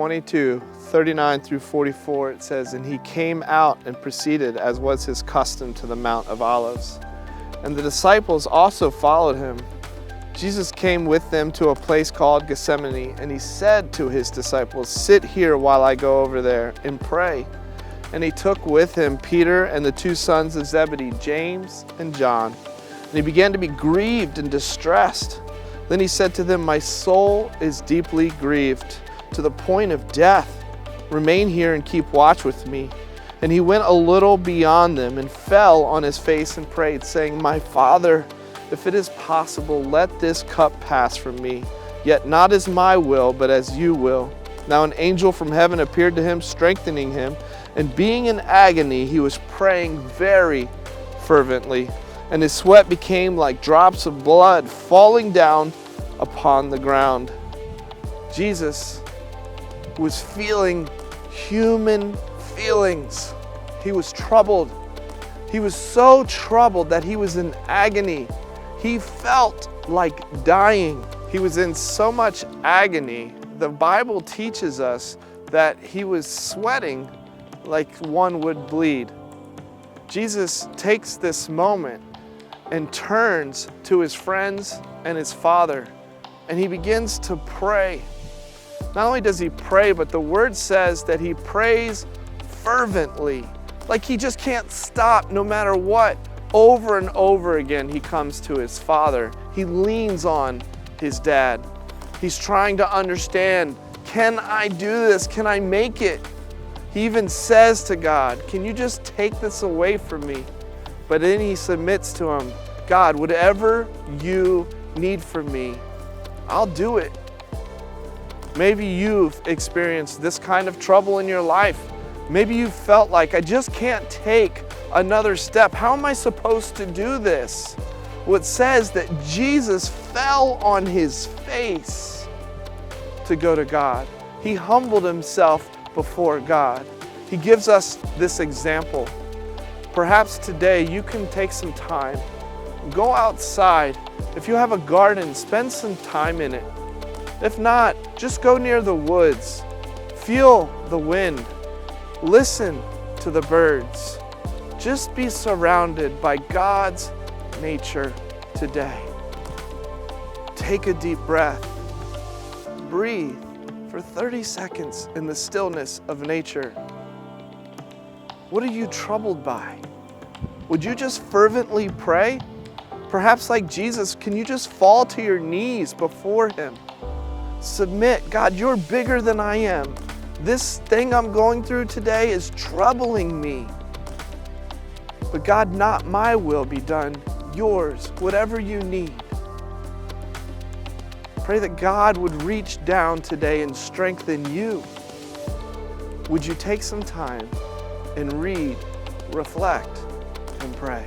22:39-44, it says, "And he came out and proceeded, as was his custom, to the Mount of Olives. And the disciples also followed him. Jesus came with them to a place called Gethsemane, and he said to his disciples, 'Sit here while I go over there and pray.' And he took with him Peter and the two sons of Zebedee, James and John. And he began to be grieved and distressed. Then he said to them, 'My soul is deeply grieved to the point of death. Remain here and keep watch with me.' And he went a little beyond them and fell on his face and prayed, saying, 'My Father, if it is possible, let this cup pass from me. Yet not as my will, but as you will.' Now an angel from heaven appeared to him, strengthening him. And being in agony, he was praying very fervently. And his sweat became like drops of blood falling down upon the ground." Jesus was feeling human feelings. He was troubled. He was so troubled that he was in agony. He felt like dying. He was in so much agony. The Bible teaches us that he was sweating like one would bleed. Jesus takes this moment and turns to his friends and his Father, and he begins to pray. Not only does he pray, but the word says that he prays fervently. Like he just can't stop no matter what. Over and over again, he comes to his Father. He leans on his dad. He's trying to understand, can I do this? Can I make it? He even says to God, can you just take this away from me? But then he submits to him, God, whatever you need from me, I'll do it. Maybe you've experienced this kind of trouble in your life. Maybe you felt like, I just can't take another step. How am I supposed to do this? Well, it says that Jesus fell on his face to go to God. He humbled himself before God. He gives us this example. Perhaps today you can take some time, go outside. If you have a garden, spend some time in it. If not, just go near the woods. Feel the wind. Listen to the birds. Just be surrounded by God's nature today. Take a deep breath. Breathe for 30 seconds in the stillness of nature. What are you troubled by? Would you just fervently pray? Perhaps like Jesus, can you just fall to your knees before him? Submit, God, you're bigger than I am. This thing I'm going through today is troubling me. But God, not my will be done, yours, whatever you need. Pray that God would reach down today and strengthen you. Would you take some time and read, reflect, and pray?